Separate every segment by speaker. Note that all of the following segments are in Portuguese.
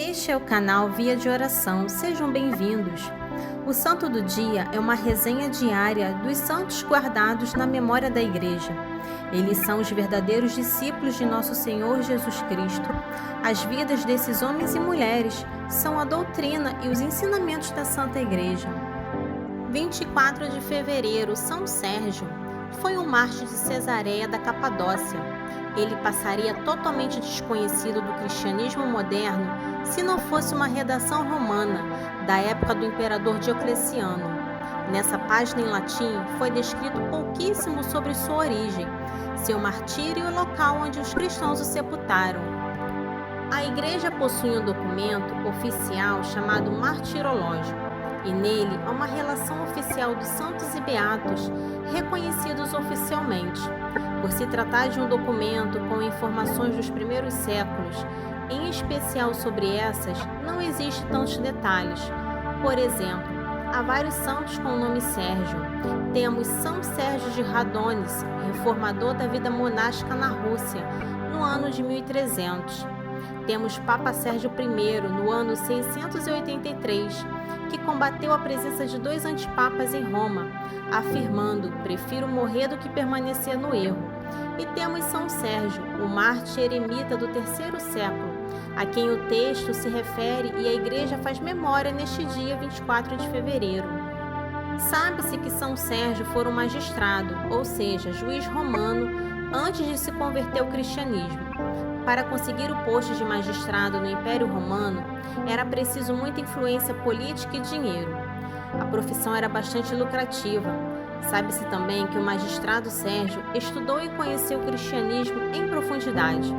Speaker 1: Este é o canal Via de Oração, sejam bem-vindos. O Santo do Dia é uma resenha diária dos santos guardados na memória da Igreja. Eles são os verdadeiros discípulos de nosso Senhor Jesus Cristo. As vidas desses homens e mulheres são a doutrina e os ensinamentos da Santa Igreja. 24 de fevereiro, São Sérgio foi um mártir de Cesareia da Capadócia. Ele passaria totalmente desconhecido do cristianismo moderno se não fosse uma redação romana da época do imperador Diocleciano. Nessa página em latim foi descrito pouquíssimo sobre sua origem, seu martírio e o local onde os cristãos o sepultaram. A Igreja possui um documento oficial chamado Martirológio, e nele há uma relação oficial dos santos e beatos reconhecidos oficialmente. Por se tratar de um documento com informações dos primeiros séculos, em especial sobre essas, não existem tantos detalhes. Por exemplo, há vários santos com o nome Sérgio. Temos São Sérgio de Radonis, reformador da vida monástica na Rússia, no ano de 1300. Temos Papa Sérgio I, no ano 683, que combateu a presença de dois antipapas em Roma, afirmando: prefiro morrer do que permanecer no erro. E temos São Sérgio, o mártir eremita do terceiro século, a quem o texto se refere e a Igreja faz memória neste dia 24 de fevereiro. Sabe-se que São Sérgio foi um magistrado, ou seja, juiz romano, antes de se converter ao cristianismo. Para conseguir o posto de magistrado no Império Romano, era preciso muita influência política e dinheiro. A profissão era bastante lucrativa. Sabe-se também que o magistrado Sérgio estudou e conheceu o cristianismo em profundidade.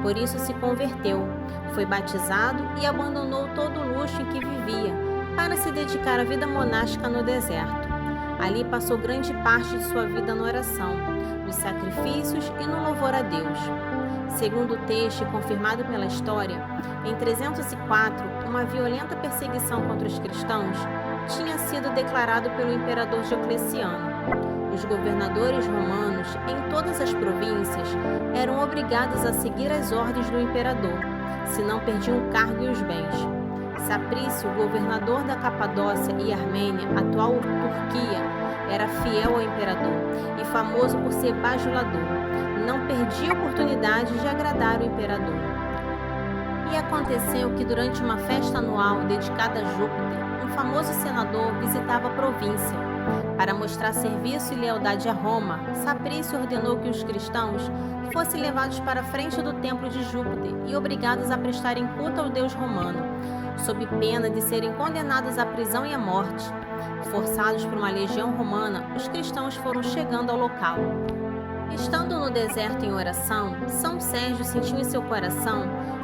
Speaker 1: Por isso se converteu, foi batizado e abandonou todo o luxo em que vivia para se dedicar à vida monástica no deserto. Ali passou grande parte de sua vida na oração, nos sacrifícios e no louvor a Deus. Segundo o texto, confirmado pela história, em 304, uma violenta perseguição contra os cristãos tinha sido declarado pelo imperador Diocleciano. Os governadores romanos em todas as províncias eram obrigados a seguir as ordens do imperador, senão perdiam o cargo e os bens. Saprício, governador da Capadócia e Armênia, atual Turquia, era fiel ao imperador e famoso por ser bajulador. Não perdia a oportunidade de agradar o imperador. E aconteceu que durante uma festa anual dedicada a Júpiter, um famoso senador visitava a província. Para mostrar serviço e lealdade a Roma, Saprício ordenou que os cristãos fossem levados para a frente do templo de Júpiter e obrigados a prestarem culto ao deus romano, sob pena de serem condenados à prisão e à morte. Forçados por uma legião romana, os cristãos foram chegando ao local. Estando no deserto em oração, São Sérgio sentiu em seu coração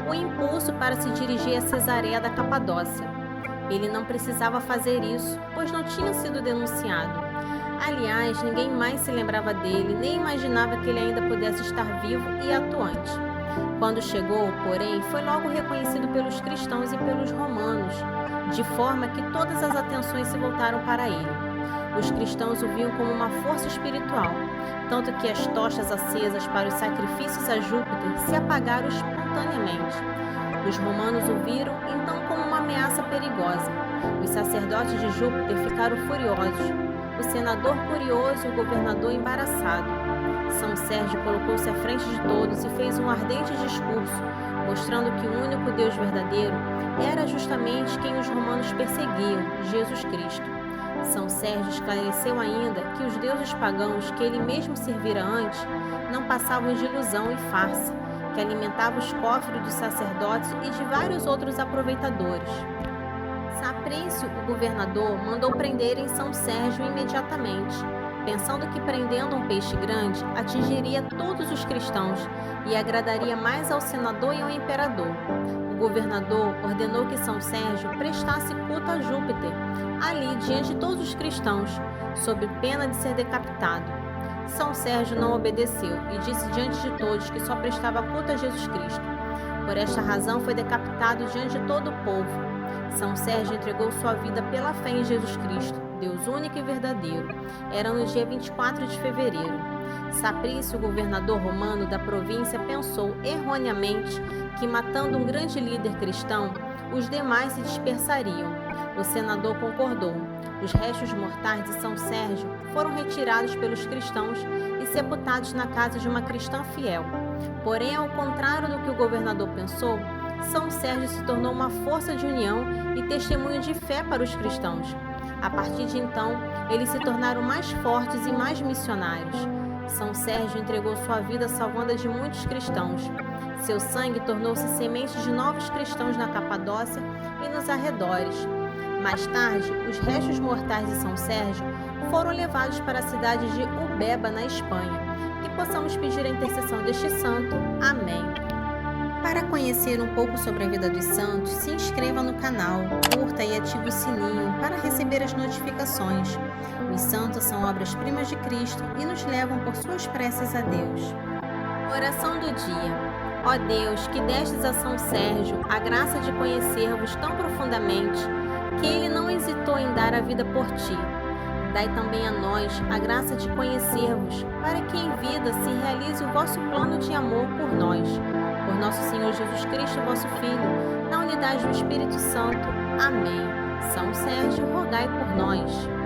Speaker 1: o impulso para se dirigir a Cesareia da Capadócia. Ele não precisava fazer isso, pois não tinha sido denunciado. Aliás, ninguém mais se lembrava dele, nem imaginava que ele ainda pudesse estar vivo e atuante. Quando chegou, porém, foi logo reconhecido pelos cristãos e pelos romanos, de forma que todas as atenções se voltaram para ele. Os cristãos o viam como uma força espiritual, tanto que as tochas acesas para os sacrifícios a Júpiter se apagaram espontaneamente. Os romanos o viram então como uma ameaça perigosa. Os sacerdotes de Júpiter ficaram furiosos, o senador curioso e o governador embaraçado. São Sérgio colocou-se à frente de todos e fez um ardente discurso, mostrando que o único Deus verdadeiro era justamente quem os romanos perseguiam, Jesus Cristo. São Sérgio esclareceu ainda que os deuses pagãos que ele mesmo servira antes não passavam de ilusão e farsa, que alimentavam os cofres dos sacerdotes e de vários outros aproveitadores. Saprício, o governador, mandou prenderem São Sérgio imediatamente, pensando que prendendo um peixe grande atingiria todos os cristãos e agradaria mais ao senador e ao imperador. O governador ordenou que São Sérgio prestasse culto a Júpiter, ali diante de todos os cristãos, sob pena de ser decapitado. São Sérgio não obedeceu e disse diante de todos que só prestava culto a Jesus Cristo. Por esta razão foi decapitado diante de todo o povo. São Sérgio entregou sua vida pela fé em Jesus Cristo, Deus único e verdadeiro. Era no dia 24 de fevereiro. Saprício, o governador romano da província, pensou erroneamente que, matando um grande líder cristão, os demais se dispersariam. O senador concordou. Os restos mortais de São Sérgio foram retirados pelos cristãos e sepultados na casa de uma cristã fiel. Porém, ao contrário do que o governador pensou, São Sérgio se tornou uma força de união e testemunho de fé para os cristãos. A partir de então, eles se tornaram mais fortes e mais missionários. São Sérgio entregou sua vida salvando a de muitos cristãos. Seu sangue tornou-se semente de novos cristãos na Capadócia e nos arredores. Mais tarde, os restos mortais de São Sérgio foram levados para a cidade de Ubeba, na Espanha. Que possamos pedir a intercessão deste santo. Amém. Para conhecer um pouco sobre a vida dos santos, se inscreva no canal, curta e ative o sininho para receber as notificações. Os santos são obras-primas de Cristo e nos levam por suas preces a Deus. Oração do dia. Ó Deus, que destes a São Sérgio a graça de conhecer-vos tão profundamente, que ele não hesitou em dar a vida por ti. Dai também a nós a graça de conhecer-vos, para que em vida se realize o vosso plano de amor por nós. Por nosso Senhor Jesus Cristo, vosso Filho, na unidade do Espírito Santo. Amém. São Sérgio, rogai por nós.